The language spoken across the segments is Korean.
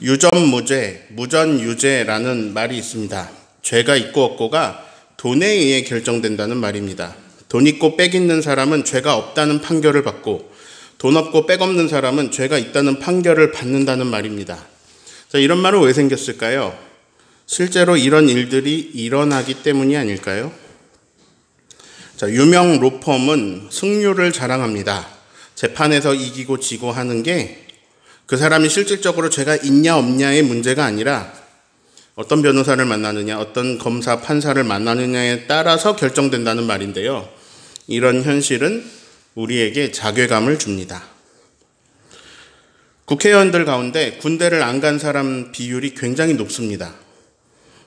유전무죄, 무전유죄라는 말이 있습니다. 죄가 있고 없고가 돈에 의해 결정된다는 말입니다. 돈 있고 빽 있는 사람은 죄가 없다는 판결을 받고 돈 없고 빽 없는 사람은 죄가 있다는 판결을 받는다는 말입니다. 자, 이런 말은 왜 생겼을까요? 실제로 이런 일들이 일어나기 때문이 아닐까요? 자, 유명 로펌은 승률을 자랑합니다. 재판에서 이기고 지고 하는 게 그 사람이 실질적으로 죄가 있냐 없냐의 문제가 아니라 어떤 변호사를 만나느냐, 어떤 검사, 판사를 만나느냐에 따라서 결정된다는 말인데요. 이런 현실은 우리에게 자괴감을 줍니다. 국회의원들 가운데 군대를 안 간 사람 비율이 굉장히 높습니다.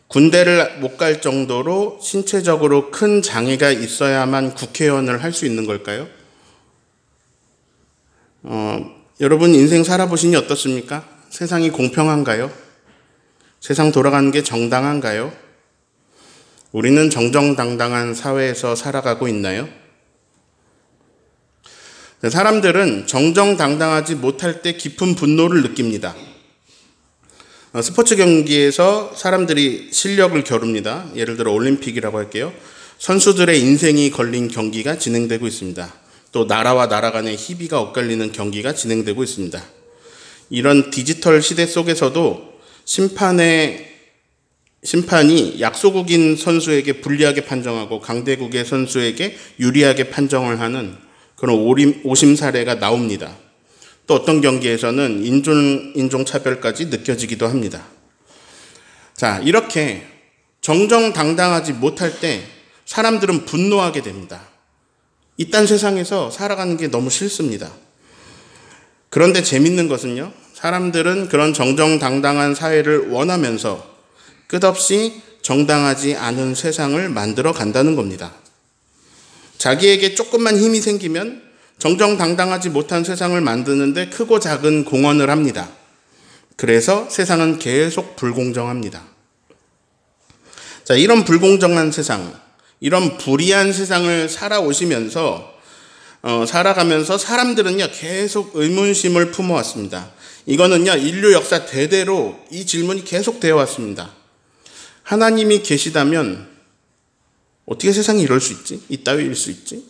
군대를 못 갈 정도로 신체적으로 큰 장애가 있어야만 국회의원을 할 수 있는 걸까요? 여러분 인생 살아보시니 어떻습니까? 세상이 공평한가요? 세상 돌아가는 게 정당한가요? 우리는 정정당당한 사회에서 살아가고 있나요? 사람들은 정정당당하지 못할 때 깊은 분노를 느낍니다. 스포츠 경기에서 사람들이 실력을 겨룹니다. 예를 들어 올림픽이라고 할게요. 선수들의 인생이 걸린 경기가 진행되고 있습니다. 또 나라와 나라 간의 희비가 엇갈리는 경기가 진행되고 있습니다. 이런 디지털 시대 속에서도 심판이 약소국인 선수에게 불리하게 판정하고 강대국의 선수에게 유리하게 판정을 하는 그런 오심 사례가 나옵니다. 또 어떤 경기에서는 인종차별까지 느껴지기도 합니다. 자, 이렇게 정정당당하지 못할 때 사람들은 분노하게 됩니다. 이딴 세상에서 살아가는 게 너무 싫습니다. 그런데 재밌는 것은요, 사람들은 그런 정정당당한 사회를 원하면서 끝없이 정당하지 않은 세상을 만들어 간다는 겁니다. 자기에게 조금만 힘이 생기면 정정당당하지 못한 세상을 만드는데 크고 작은 공헌을 합니다. 그래서 세상은 계속 불공정합니다. 자, 이런 불공정한 세상, 이런 불의한 세상을 살아가면서 사람들은요, 계속 의문심을 품어왔습니다. 이거는요, 인류 역사 대대로 이 질문이 계속 되어 왔습니다. 하나님이 계시다면 어떻게 세상이 이럴 수 있지? 이따위일 수 있지?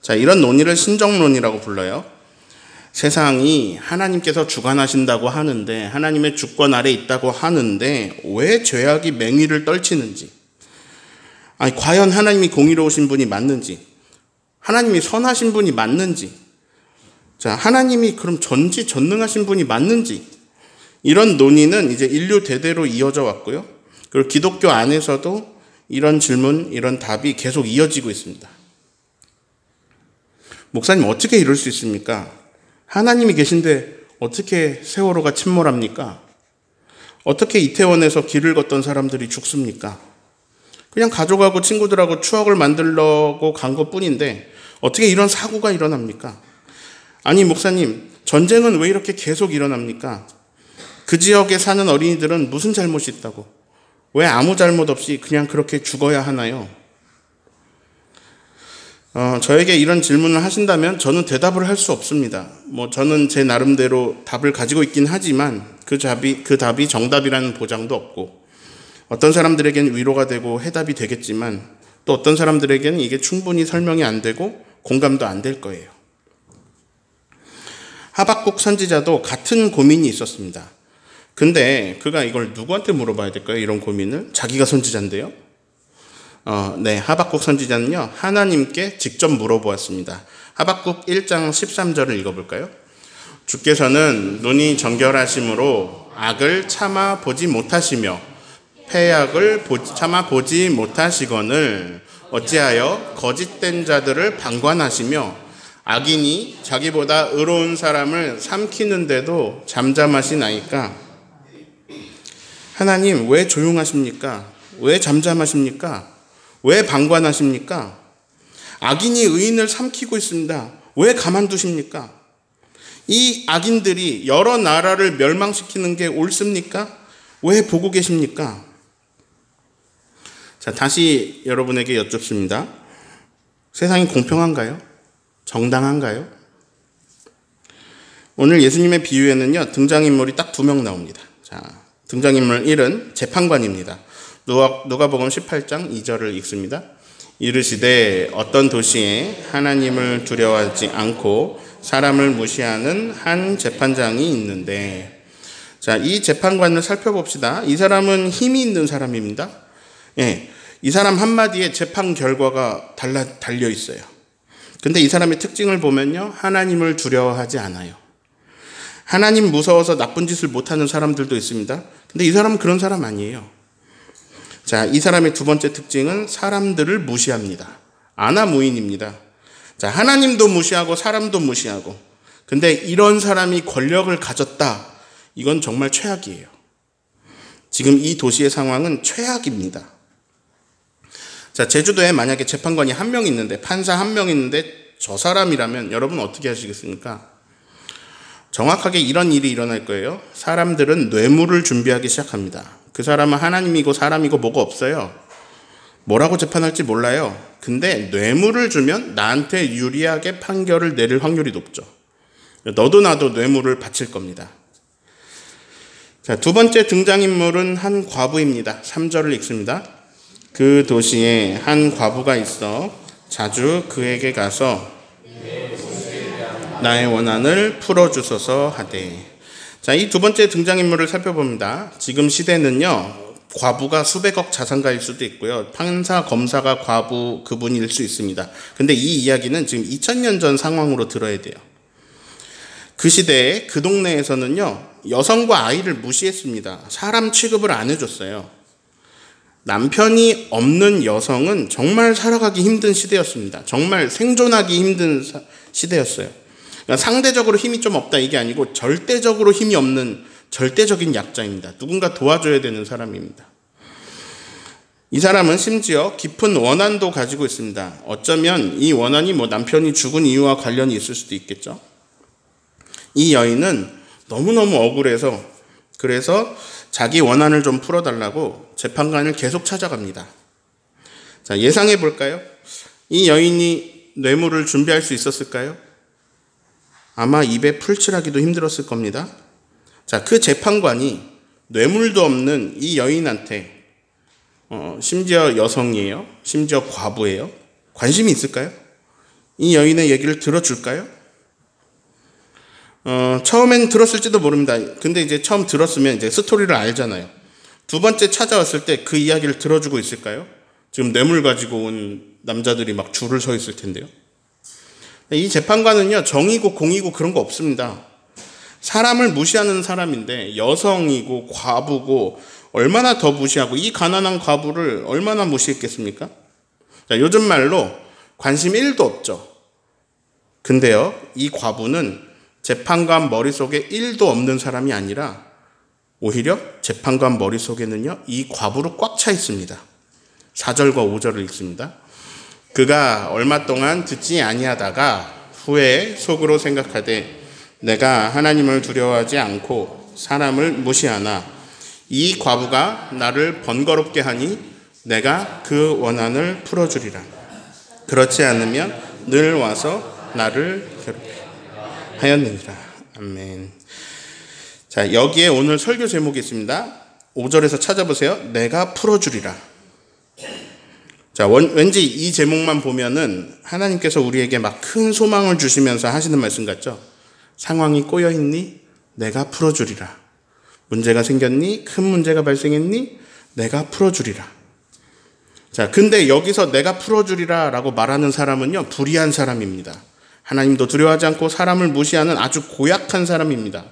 자, 이런 논의를 신정론이라고 불러요. 세상이 하나님께서 주관하신다고 하는데, 하나님의 주권 아래 있다고 하는데 왜 죄악이 맹위를 떨치는지, 아니 과연 하나님이 공의로우신 분이 맞는지, 하나님이 선하신 분이 맞는지, 자, 하나님이 그럼 전지전능하신 분이 맞는지, 이런 논의는 이제 인류 대대로 이어져 왔고요. 그리고 기독교 안에서도 이런 질문, 이런 답이 계속 이어지고 있습니다. 목사님, 어떻게 이럴 수 있습니까? 하나님이 계신데 어떻게 세월호가 침몰합니까? 어떻게 이태원에서 길을 걷던 사람들이 죽습니까? 그냥 가족하고 친구들하고 추억을 만들려고 간 것뿐인데 어떻게 이런 사고가 일어납니까? 아니 목사님, 전쟁은 왜 이렇게 계속 일어납니까? 그 지역에 사는 어린이들은 무슨 잘못이 있다고? 왜 아무 잘못 없이 그냥 그렇게 죽어야 하나요? 저에게 이런 질문을 하신다면 저는 대답을 할 수 없습니다. 저는 제 나름대로 답을 가지고 있긴 하지만 그 답이 정답이라는 보장도 없고, 어떤 사람들에게는 위로가 되고 해답이 되겠지만 또 어떤 사람들에게는 이게 충분히 설명이 안 되고 공감도 안 될 거예요. 하박국 선지자도 같은 고민이 있었습니다. 근데 그가 이걸 누구한테 물어봐야 될까요? 이런 고민을? 자기가 선지자인데요. 네, 하박국 선지자는요, 하나님께 직접 물어보았습니다. 하박국 1장 13절을 읽어볼까요? 주께서는 눈이 정결하심으로 악을 참아 보지 못하시며 패악을 참아 보지 못하시거늘 어찌하여 거짓된 자들을 방관하시며 악인이 자기보다 의로운 사람을 삼키는데도 잠잠하시나이까? 하나님, 왜 조용하십니까? 왜 잠잠하십니까? 왜 방관하십니까? 악인이 의인을 삼키고 있습니다. 왜 가만두십니까? 이 악인들이 여러 나라를 멸망시키는 게 옳습니까? 왜 보고 계십니까? 자, 다시 여러분에게 여쭙습니다. 세상이 공평한가요? 정당한가요? 오늘 예수님의 비유에는요, 등장인물이 딱 2명 나옵니다. 자, 등장인물 1은 재판관입니다. 누가복음 18장 2절을 읽습니다. 이르시되 어떤 도시에 하나님을 두려워하지 않고 사람을 무시하는 한 재판장이 있는데, 자, 이 재판관을 살펴봅시다. 이 사람은 힘이 있는 사람입니다. 예, 이 사람 한마디에 재판 결과가 달려 있어요. 근데 이 사람의 특징을 보면요, 하나님을 두려워하지 않아요. 하나님 무서워서 나쁜 짓을 못하는 사람들도 있습니다. 근데 이 사람은 그런 사람 아니에요. 자, 이 사람의 2번째 특징은 사람들을 무시합니다. 아나무인입니다. 자, 하나님도 무시하고 사람도 무시하고. 근데 이런 사람이 권력을 가졌다. 이건 정말 최악이에요. 지금 이 도시의 상황은 최악입니다. 자, 제주도에 만약에 재판관이 1명 있는데, 판사 1명 있는데 저 사람이라면 여러분 어떻게 하시겠습니까? 정확하게 이런 일이 일어날 거예요. 사람들은 뇌물을 준비하기 시작합니다. 그 사람은 하나님이고 사람이고 뭐가 없어요. 뭐라고 재판할지 몰라요. 근데 뇌물을 주면 나한테 유리하게 판결을 내릴 확률이 높죠. 너도 나도 뇌물을 바칠 겁니다. 자, 2번째 등장인물은 한 과부입니다. 3절을 읽습니다. 그 도시에 한 과부가 있어 자주 그에게 가서 나의 원한을 풀어주소서 하되. 자, 이 2번째 등장인물을 살펴봅니다. 지금 시대는요, 과부가 수백억 자산가일 수도 있고요, 판사, 검사가 과부 그분일 수 있습니다. 근데 이 이야기는 지금 2000년 전 상황으로 들어야 돼요. 그 시대에 그 동네에서는요, 여성과 아이를 무시했습니다. 사람 취급을 안 해줬어요. 남편이 없는 여성은 정말 살아가기 힘든 시대였습니다. 정말 생존하기 힘든 시대였어요. 그러니까 상대적으로 힘이 좀 없다 이게 아니고 절대적으로 힘이 없는 절대적인 약자입니다. 누군가 도와줘야 되는 사람입니다. 이 사람은 심지어 깊은 원한도 가지고 있습니다. 어쩌면 이 원한이 남편이 죽은 이유와 관련이 있을 수도 있겠죠. 이 여인은 너무너무 억울해서, 그래서 자기 원한을 좀 풀어달라고 재판관을 계속 찾아갑니다. 자, 예상해 볼까요? 이 여인이 뇌물을 준비할 수 있었을까요? 아마 입에 풀칠하기도 힘들었을 겁니다. 자, 그 재판관이 뇌물도 없는 이 여인한테, 심지어 여성이에요. 심지어 과부예요. 관심이 있을까요? 이 여인의 얘기를 들어줄까요? 처음엔 들었을지도 모릅니다. 근데 이제 처음 들었으면 이제 스토리를 알잖아요. 2번째 찾아왔을 때 그 이야기를 들어주고 있을까요? 지금 뇌물 가지고 온 남자들이 막 줄을 서 있을 텐데요. 이 재판관은요, 정이고 공이고 그런 거 없습니다. 사람을 무시하는 사람인데 여성이고 과부고 얼마나 더 무시하고, 이 가난한 과부를 얼마나 무시했겠습니까? 자, 요즘 말로 관심 1도 없죠. 근데요, 이 과부는 재판관 머릿속에 1도 없는 사람이 아니라 오히려 재판관 머릿속에는요, 이 과부로 꽉 차 있습니다. 4절과 5절을 읽습니다. 그가 얼마 동안 듣지 아니하다가 후에 속으로 생각하되 내가 하나님을 두려워하지 않고 사람을 무시하나 이 과부가 나를 번거롭게 하니 내가 그 원한을 풀어주리라. 그렇지 않으면 늘 와서 나를 괴롭게 하였느니라. 아멘. 자, 여기에 오늘 설교 제목이 있습니다. 5절에서 찾아보세요. 내가 풀어주리라. 자, 왠지 이 제목만 보면은 하나님께서 우리에게 막 큰 소망을 주시면서 하시는 말씀 같죠? 상황이 꼬여있니? 내가 풀어주리라. 문제가 생겼니? 큰 문제가 발생했니? 내가 풀어주리라. 자, 근데 여기서 내가 풀어주리라 라고 말하는 사람은요, 불의한 사람입니다. 하나님도 두려워하지 않고 사람을 무시하는 아주 고약한 사람입니다.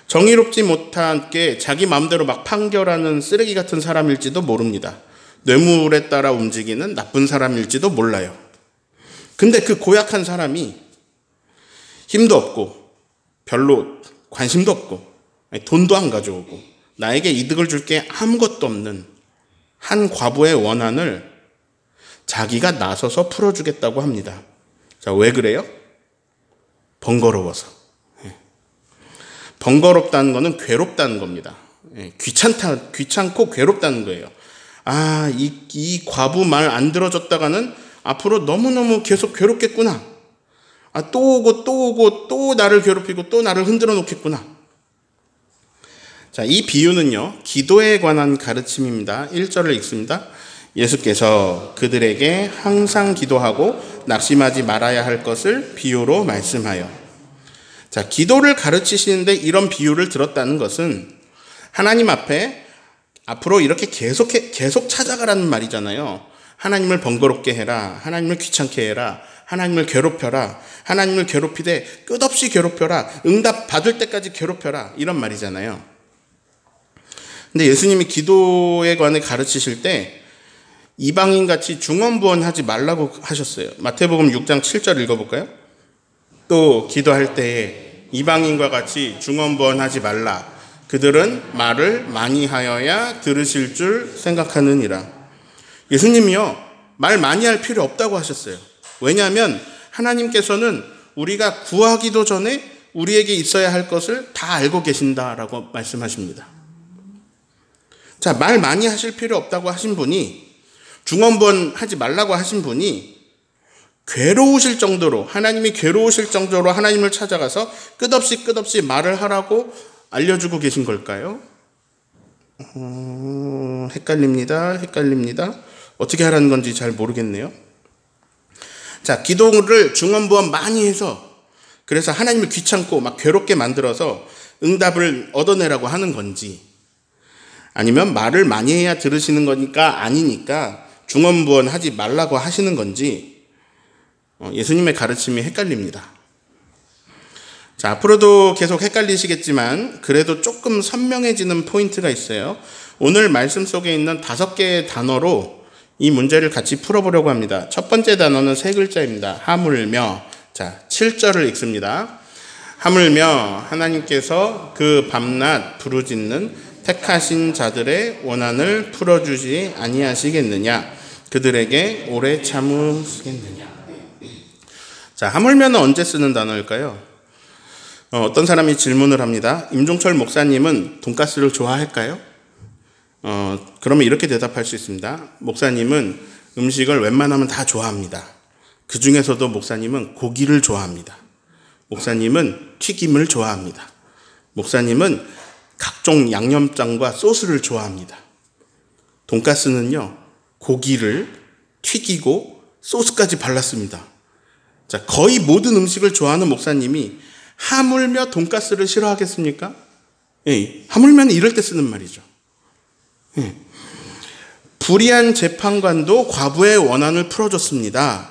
정의롭지 못하게 자기 마음대로 막 판결하는 쓰레기 같은 사람일지도 모릅니다. 뇌물에 따라 움직이는 나쁜 사람일지도 몰라요. 근데 그 고약한 사람이 힘도 없고 별로 관심도 없고 돈도 안 가져오고 나에게 이득을 줄 게 아무것도 없는 한 과부의 원한을 자기가 나서서 풀어주겠다고 합니다. 자, 왜 그래요? 번거로워서. 번거롭다는 거는 괴롭다는 겁니다. 귀찮고 괴롭다는 거예요. 아, 이 과부 말 안 들어줬다가는 앞으로 너무너무 계속 괴롭겠구나. 또 오고 또 오고 또 나를 괴롭히고 또 나를 흔들어 놓겠구나. 자, 이 비유는요, 기도에 관한 가르침입니다. 1절을 읽습니다. 예수께서 그들에게 항상 기도하고 낙심하지 말아야 할 것을 비유로 말씀하여. 자, 기도를 가르치시는데 이런 비유를 들었다는 것은 하나님 앞에 앞으로 이렇게 계속 찾아가라는 말이잖아요. 하나님을 번거롭게 해라. 하나님을 귀찮게 해라. 하나님을 괴롭혀라. 하나님을 괴롭히되 끝없이 괴롭혀라. 응답 받을 때까지 괴롭혀라. 이런 말이잖아요. 근데 예수님이 기도에 관해 가르치실 때 이방인같이 중언부언하지 말라고 하셨어요. 마태복음 6장 7절 읽어볼까요? 또 기도할 때에 이방인과 같이 중언부언하지 말라. 그들은 말을 많이 하여야 들으실 줄 생각하느니라. 예수님이요, 말 많이 할 필요 없다고 하셨어요. 왜냐하면 하나님께서는 우리가 구하기도 전에 우리에게 있어야 할 것을 다 알고 계신다라고 말씀하십니다. 자, 말 많이 하실 필요 없다고 하신 분이, 중언부언하지 말라고 하신 분이 괴로우실 정도로, 하나님이 괴로우실 정도로 하나님을 찾아가서 끝없이 말을 하라고 알려주고 계신 걸까요? 헷갈립니다. 어떻게 하라는 건지 잘 모르겠네요. 자, 기도를 중언부언 많이 해서, 그래서 하나님을 귀찮고 막 괴롭게 만들어서 응답을 얻어내라고 하는 건지, 아니면 말을 많이 해야 들으시는 거니까 아니니까 중언부언 하지 말라고 하시는 건지, 예수님의 가르침이 헷갈립니다. 자, 앞으로도 계속 헷갈리시겠지만 그래도 조금 선명해지는 포인트가 있어요. 오늘 말씀 속에 있는 5개의 단어로 이 문제를 같이 풀어보려고 합니다. 첫 번째 단어는 3글자입니다. 하물며. 자, 7절을 읽습니다. 하물며 하나님께서 그 밤낮 부르짖는 택하신 자들의 원한을 풀어주지 아니하시겠느냐? 그들에게 오래 참으시겠느냐? 자, 하물며는 언제 쓰는 단어일까요? 어떤 사람이 질문을 합니다. 임종철 목사님은 돈가스를 좋아할까요? 그러면 이렇게 대답할 수 있습니다. 목사님은 음식을 웬만하면 다 좋아합니다. 그 중에서도 목사님은 고기를 좋아합니다. 목사님은 튀김을 좋아합니다. 목사님은 각종 양념장과 소스를 좋아합니다. 돈가스는요, 고기를 튀기고 소스까지 발랐습니다. 자, 거의 모든 음식을 좋아하는 목사님이 하물며 돈가스를 싫어하겠습니까? 예, 하물며는 이럴 때 쓰는 말이죠. 예. 불의한 재판관도 과부의 원한을 풀어줬습니다.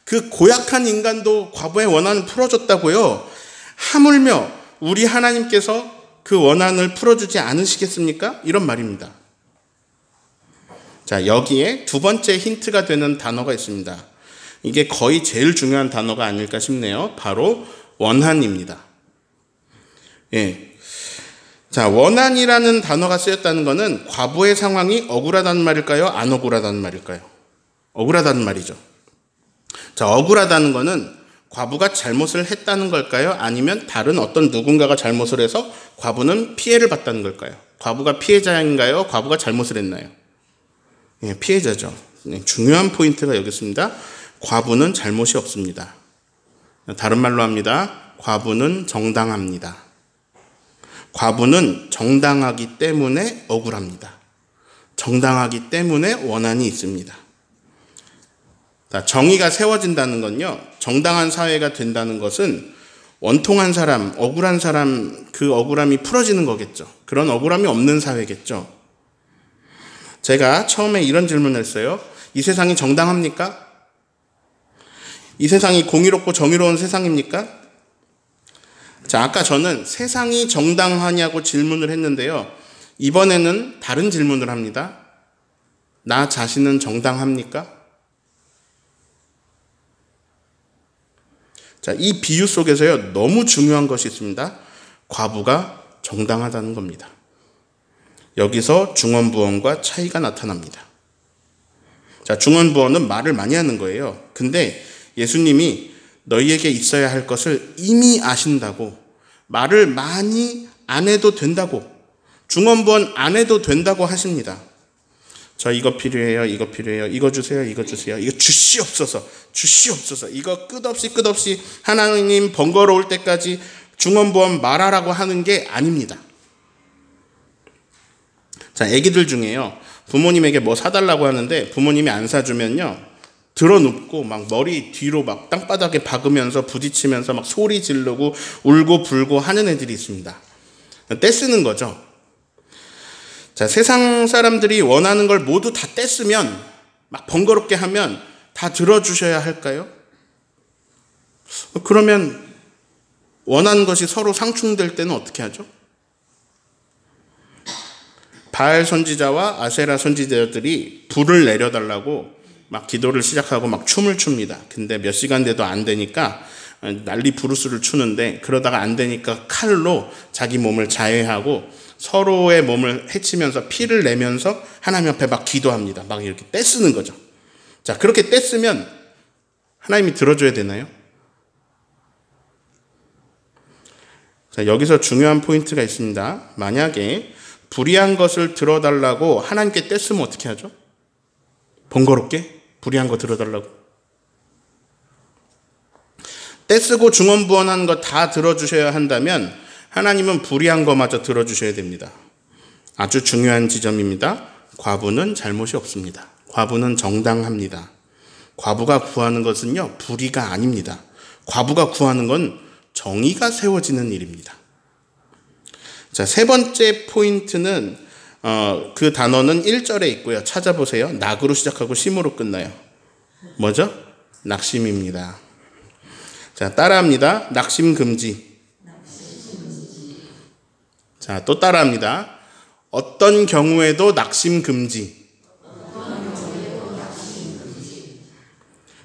그 고약한 인간도 과부의 원한을 풀어줬다고요. 하물며 우리 하나님께서 그 원한을 풀어주지 않으시겠습니까? 이런 말입니다. 자, 여기에 두 번째 힌트가 되는 단어가 있습니다. 이게 거의 제일 중요한 단어가 아닐까 싶네요. 바로 원한입니다. 예. 자, 원한이라는 단어가 쓰였다는 것은 과부의 상황이 억울하다는 말일까요? 안 억울하다는 말일까요? 억울하다는 말이죠. 자, 억울하다는 것은 과부가 잘못을 했다는 걸까요? 아니면 다른 어떤 누군가가 잘못을 해서 과부는 피해를 봤다는 걸까요? 과부가 피해자인가요? 과부가 잘못을 했나요? 예, 피해자죠. 네, 중요한 포인트가 여기 있습니다. 과부는 잘못이 없습니다. 다른 말로 합니다. 과부는 정당합니다. 과부는 정당하기 때문에 억울합니다. 정당하기 때문에 원한이 있습니다. 정의가 세워진다는 건요, 정당한 사회가 된다는 것은 원통한 사람, 억울한 사람, 그 억울함이 풀어지는 거겠죠. 그런 억울함이 없는 사회겠죠. 제가 처음에 이런 질문을 했어요. 이 세상이 정당합니까? 이 세상이 공의롭고 정의로운 세상입니까? 자, 아까 저는 세상이 정당하냐고 질문을 했는데요. 이번에는 다른 질문을 합니다. 나 자신은 정당합니까? 자, 이 비유 속에서요, 너무 중요한 것이 있습니다. 과부가 정당하다는 겁니다. 여기서 중언부언과 차이가 나타납니다. 자, 중언부언은 말을 많이 하는 거예요. 근데 예수님이 너희에게 있어야 할 것을 이미 아신다고, 말을 많이 안 해도 된다고, 중언부언 안 해도 된다고 하십니다. 저 이거 필요해요, 이거 필요해요, 이거 주세요, 이거 주세요, 이거 주시옵소서, 주시옵소서. 이거 끝없이 하나님 번거로울 때까지 중언부언 말하라고 하는 게 아닙니다. 자, 애기들 중에요, 부모님에게 뭐 사달라고 하는데 부모님이 안 사주면요, 드러눕고 막 머리 뒤로 막 땅바닥에 박으면서 부딪히면서 막 소리 지르고 울고 불고 하는 애들이 있습니다. 떼쓰는 거죠. 자, 세상 사람들이 원하는 걸 모두 다 떼쓰면, 막 번거롭게 하면 다 들어주셔야 할까요? 그러면 원하는 것이 서로 상충될 때는 어떻게 하죠? 바알 선지자와 아세라 선지자들이 불을 내려달라고 막 기도를 시작하고 막 춤을 춥니다. 근데 몇 시간 돼도 안 되니까 난리 부르스를 추는데, 그러다가 안 되니까 칼로 자기 몸을 자해하고 서로의 몸을 해치면서 피를 내면서 하나님 앞에 막 기도합니다. 막 이렇게 떼쓰는 거죠. 자, 그렇게 떼쓰면 하나님이 들어줘야 되나요? 자, 여기서 중요한 포인트가 있습니다. 만약에 불의한 것을 들어달라고 하나님께 떼쓰면 어떻게 하죠? 번거롭게? 불의한 거 들어달라고. 떼쓰고 중언부언한 거 다 들어주셔야 한다면 하나님은 불의한 거마저 들어주셔야 됩니다. 아주 중요한 지점입니다. 과부는 잘못이 없습니다. 과부는 정당합니다. 과부가 구하는 것은요, 불의가 아닙니다. 과부가 구하는 건 정의가 세워지는 일입니다. 자, 세 번째 포인트는 그 단어는 1절에 있고요. 찾아보세요. 낙으로 시작하고 심으로 끝나요. 뭐죠? 낙심입니다. 자, 따라합니다. 낙심 금지. 자, 또 따라합니다. 어떤 경우에도 낙심 금지.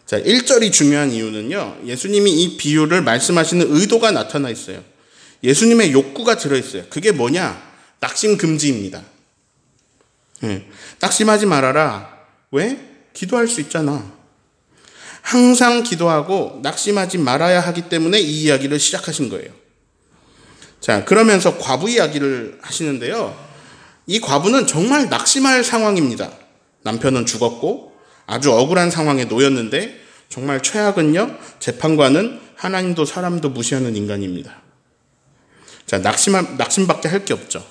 자, 1절이 중요한 이유는요, 예수님이 이 비유를 말씀하시는 의도가 나타나 있어요. 예수님의 욕구가 들어있어요. 그게 뭐냐? 낙심 금지입니다. 낙심하지 말아라. 왜? 기도할 수 있잖아. 항상 기도하고 낙심하지 말아야 하기 때문에 이 이야기를 시작하신 거예요. 자, 그러면서 과부 이야기를 하시는데요, 이 과부는 정말 낙심할 상황입니다. 남편은 죽었고 아주 억울한 상황에 놓였는데, 정말 최악은요, 재판관은 하나님도 사람도 무시하는 인간입니다. 자, 낙심밖에 할 게 없죠.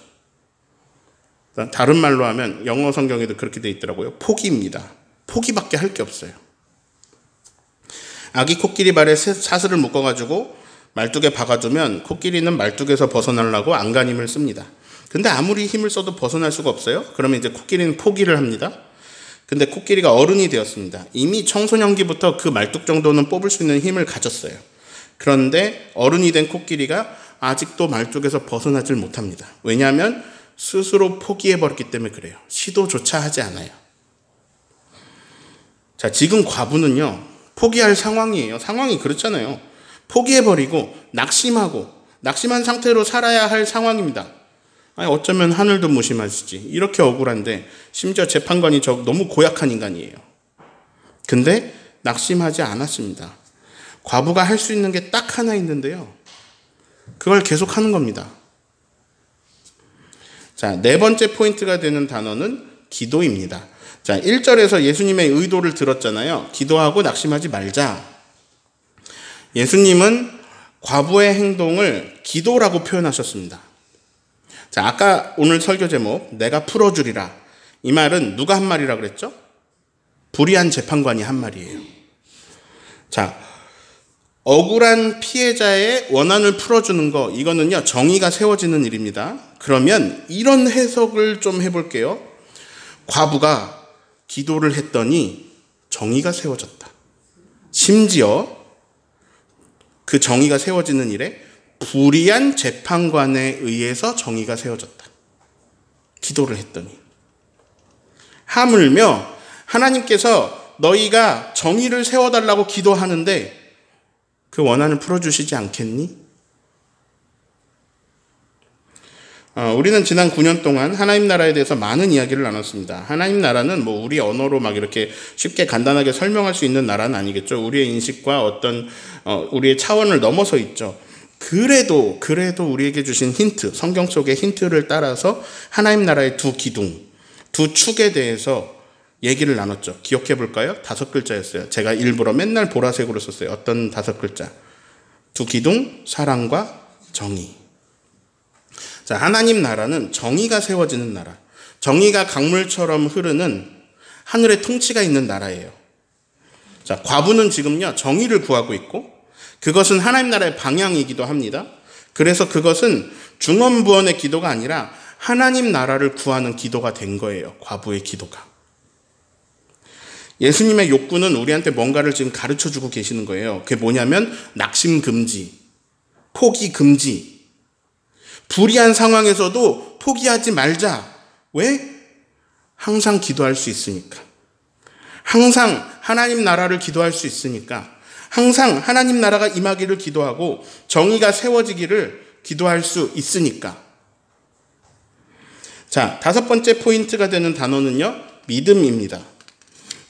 다른 말로 하면 영어 성경에도 그렇게 돼 있더라고요. 포기입니다. 포기밖에 할 게 없어요. 아기 코끼리 발에 사슬을 묶어가지고 말뚝에 박아두면 코끼리는 말뚝에서 벗어나려고 안간힘을 씁니다. 근데 아무리 힘을 써도 벗어날 수가 없어요. 그러면 이제 코끼리는 포기를 합니다. 근데 코끼리가 어른이 되었습니다. 이미 청소년기부터 그 말뚝 정도는 뽑을 수 있는 힘을 가졌어요. 그런데 어른이 된 코끼리가 아직도 말뚝에서 벗어나질 못합니다. 왜냐하면 스스로 포기해버렸기 때문에 그래요. 시도조차 하지 않아요. 자, 지금 과부는요, 포기할 상황이에요. 상황이 그렇잖아요. 포기해버리고 낙심한 상태로 살아야 할 상황입니다. 아니, 어쩌면 하늘도 무심하시지. 이렇게 억울한데, 심지어 재판관이 너무 고약한 인간이에요. 근데 낙심하지 않았습니다. 과부가 할 수 있는 게 딱 하나 있는데요, 그걸 계속 하는 겁니다. 자, 네 번째 포인트가 되는 단어는 기도입니다. 자, 1절에서 예수님의 의도를 들었잖아요. 기도하고 낙심하지 말자. 예수님은 과부의 행동을 기도라고 표현하셨습니다. 자, 아까 오늘 설교 제목, 내가 풀어주리라. 이 말은 누가 한 말이라 그랬죠? 불의한 재판관이 한 말이에요. 자, 억울한 피해자의 원한을 풀어주는 거, 이거는요, 정의가 세워지는 일입니다. 그러면 이런 해석을 좀 해볼게요. 과부가 기도를 했더니 정의가 세워졌다. 심지어 그 정의가 세워지는 일에 불의한 재판관에 의해서 정의가 세워졌다. 기도를 했더니. 하물며 하나님께서 너희가 정의를 세워달라고 기도하는데 그 원한을 풀어주시지 않겠니? 우리는 지난 9년 동안 하나님 나라에 대해서 많은 이야기를 나눴습니다. 하나님 나라는 뭐 우리 언어로 막 이렇게 쉽게 간단하게 설명할 수 있는 나라는 아니겠죠. 우리의 인식과 어떤 우리의 차원을 넘어서 있죠. 그래도 우리에게 주신 힌트, 성경 속의 힌트를 따라서 하나님 나라의 두 기둥, 두 축에 대해서 얘기를 나눴죠. 기억해 볼까요? 5글자였어요. 제가 일부러 맨날 보라색으로 썼어요. 어떤 5글자? 두 기둥, 사랑과 정의. 자, 하나님 나라는 정의가 세워지는 나라. 정의가 강물처럼 흐르는 하늘의 통치가 있는 나라예요. 자, 과부는 지금요, 정의를 구하고 있고, 그것은 하나님 나라의 방향이기도 합니다. 그래서 그것은 중언부언의 기도가 아니라 하나님 나라를 구하는 기도가 된 거예요. 과부의 기도가. 예수님의 욕구는 우리한테 뭔가를 지금 가르쳐 주고 계시는 거예요. 그게 뭐냐면 낙심 금지, 포기 금지. 불의한 상황에서도 포기하지 말자. 왜? 항상 기도할 수 있으니까. 항상 하나님 나라를 기도할 수 있으니까. 항상 하나님 나라가 임하기를 기도하고 정의가 세워지기를 기도할 수 있으니까. 자, 5번째 포인트가 되는 단어는요, 믿음입니다.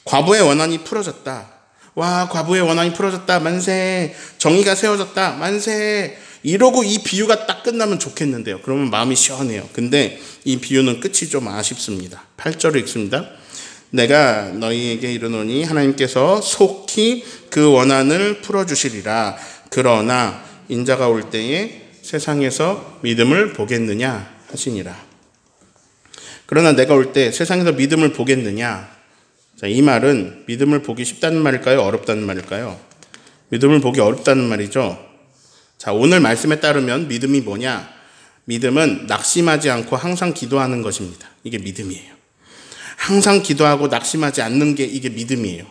과부의 원한이 풀어졌다. 와, 과부의 원한이 풀어졌다. 만세. 정의가 세워졌다. 만세. 이러고 이 비유가 딱 끝나면 좋겠는데요. 그러면 마음이 시원해요. 근데 이 비유는 끝이 좀 아쉽습니다. 8절을 읽습니다. 내가 너희에게 이르노니 하나님께서 속히 그 원한을 풀어주시리라. 그러나 인자가 올 때에 세상에서 믿음을 보겠느냐 하시니라. 그러나 내가 올 때 세상에서 믿음을 보겠느냐. 자, 이 말은 믿음을 보기 쉽다는 말일까요? 어렵다는 말일까요? 믿음을 보기 어렵다는 말이죠. 자, 오늘 말씀에 따르면 믿음이 뭐냐? 믿음은 낙심하지 않고 항상 기도하는 것입니다. 이게 믿음이에요. 항상 기도하고 낙심하지 않는 게 이게 믿음이에요.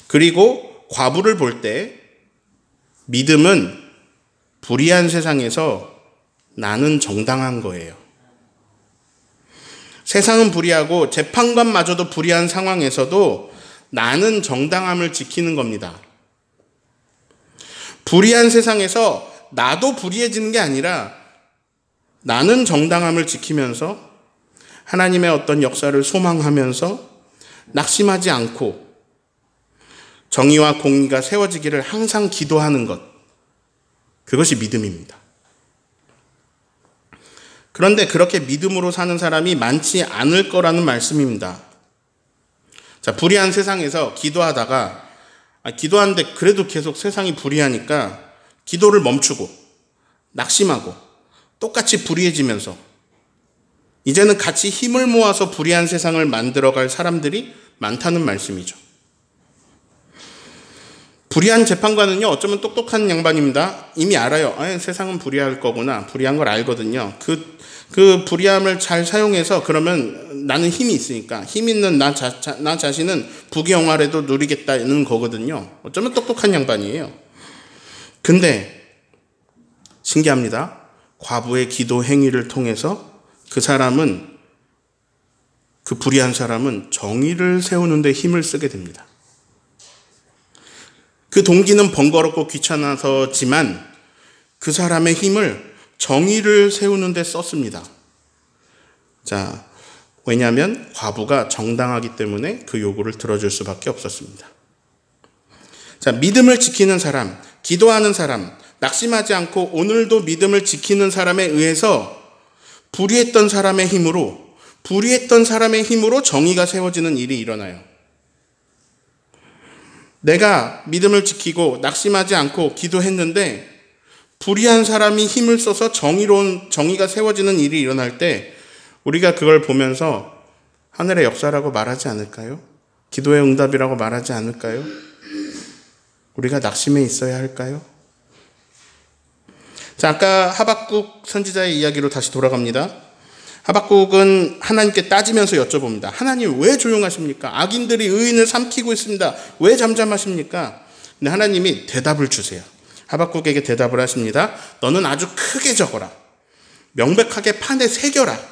그리고 과부를 볼 때 믿음은 불의한 세상에서 나는 정당한 거예요. 세상은 불의하고 재판관마저도 불의한 상황에서도 나는 정당함을 지키는 겁니다. 불의한 세상에서 나도 불의해지는 게 아니라 나는 정당함을 지키면서 하나님의 어떤 역사를 소망하면서 낙심하지 않고 정의와 공의가 세워지기를 항상 기도하는 것. 그것이 믿음입니다. 그런데 그렇게 믿음으로 사는 사람이 많지 않을 거라는 말씀입니다. 자, 불의한 세상에서 기도하는데 그래도 계속 세상이 불의하니까 기도를 멈추고 낙심하고 똑같이 불의해지면서 이제는 같이 힘을 모아서 불의한 세상을 만들어갈 사람들이 많다는 말씀이죠. 불의한 재판관은요, 어쩌면 똑똑한 양반입니다. 이미 알아요. 세상은 불의할 거구나. 불의한 걸 알거든요. 그 불의함을 잘 사용해서 그러면 나는 힘이 있으니까 힘 있는 나 자신은 부귀영화라도 누리겠다는 거거든요. 어쩌면 똑똑한 양반이에요. 근데 신기합니다. 과부의 기도 행위를 통해서 그 불의한 사람은 정의를 세우는 데 힘을 쓰게 됩니다. 그 동기는 번거롭고 귀찮아서지만 그 사람의 힘을 정의를 세우는 데 썼습니다. 자, 왜냐하면 과부가 정당하기 때문에 그 요구를 들어줄 수밖에 없었습니다. 자, 믿음을 지키는 사람, 기도하는 사람, 낙심하지 않고 오늘도 믿음을 지키는 사람에 의해서 불의했던 사람의 힘으로 정의가 세워지는 일이 일어나요. 내가 믿음을 지키고 낙심하지 않고 기도했는데 불의한 사람이 힘을 써서 정의가 세워지는 일이 일어날 때 우리가 그걸 보면서 하늘의 역사라고 말하지 않을까요? 기도의 응답이라고 말하지 않을까요? 우리가 낙심해 있어야 할까요? 자, 아까 하박국 선지자의 이야기로 다시 돌아갑니다. 하박국은 하나님께 따지면서 여쭤봅니다. 하나님 왜 조용하십니까? 악인들이 의인을 삼키고 있습니다. 왜 잠잠하십니까? 근데 하나님이 대답을 주세요. 하박국에게 대답을 하십니다. 너는 아주 크게 적어라. 명백하게 판에 새겨라.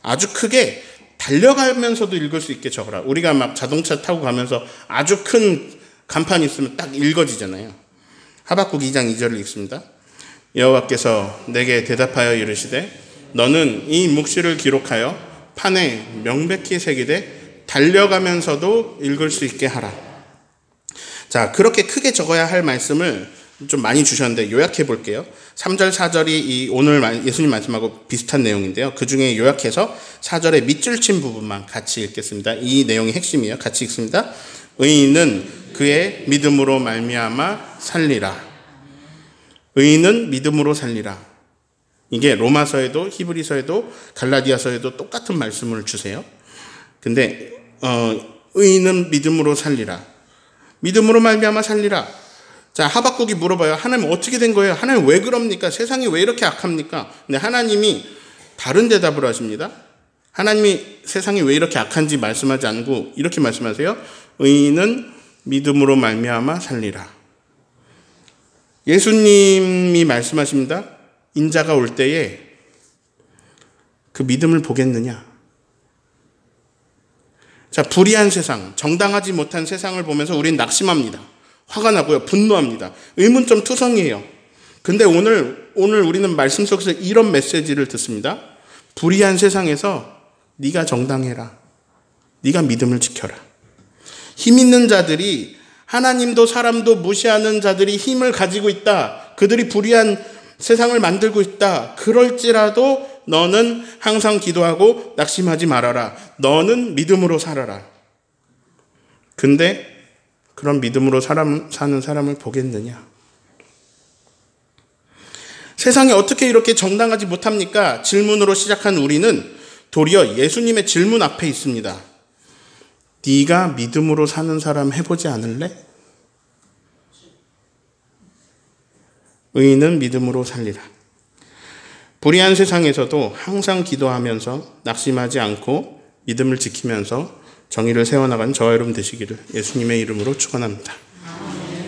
아주 크게 달려가면서도 읽을 수 있게 적어라. 우리가 막 자동차 타고 가면서 아주 큰 간판이 있으면 딱 읽어지잖아요. 하박국 2장 2절을 읽습니다. 여호와께서 내게 대답하여 이르시되 너는 이 묵시를 기록하여 판에 명백히 새기되 달려가면서도 읽을 수 있게 하라. 자, 그렇게 크게 적어야 할 말씀을 좀 많이 주셨는데 요약해 볼게요. 3절, 4절이 이 오늘 예수님 말씀하고 비슷한 내용인데요. 그 중에 요약해서 4절의 밑줄 친 부분만 같이 읽겠습니다. 이 내용이 핵심이에요. 같이 읽습니다. 의인은 그의 믿음으로 말미암아 살리라. 의인은 믿음으로 살리라. 이게 로마서에도 히브리서에도 갈라디아서에도 똑같은 말씀을 주세요. 근데 의인은 믿음으로 살리라. 믿음으로 말미암아 살리라. 자, 하박국이 물어봐요. 하나님 어떻게 된 거예요? 하나님 왜 그럽니까? 세상이 왜 이렇게 악합니까? 근데 하나님이 다른 대답을 하십니다. 하나님이 세상이 왜 이렇게 악한지 말씀하지 않고 이렇게 말씀하세요. 의인은 믿음으로 말미암아 살리라. 예수님이 말씀하십니다. 인자가 올 때에 그 믿음을 보겠느냐? 자, 불의한 세상, 정당하지 못한 세상을 보면서 우린 낙심합니다. 화가 나고요. 분노합니다. 의문점 투성이에요. 근데 오늘 우리는 말씀 속에서 이런 메시지를 듣습니다. 불의한 세상에서 네가 정당해라. 네가 믿음을 지켜라. 힘 있는 자들이 하나님도 사람도 무시하는 자들이 힘을 가지고 있다. 그들이 불의한 세상을 만들고 있다. 그럴지라도 너는 항상 기도하고 낙심하지 말아라. 너는 믿음으로 살아라. 근데 그런 믿음으로 사는 사람을 보겠느냐? 세상에 어떻게 이렇게 정당하지 못합니까? 질문으로 시작한 우리는 도리어 예수님의 질문 앞에 있습니다. 네가 믿음으로 사는 사람 해보지 않을래? 의인은 믿음으로 살리라. 불의한 세상에서도 항상 기도하면서 낙심하지 않고 믿음을 지키면서 정의를 세워나가는 저와 여러분 되시기를 예수님의 이름으로 축원합니다.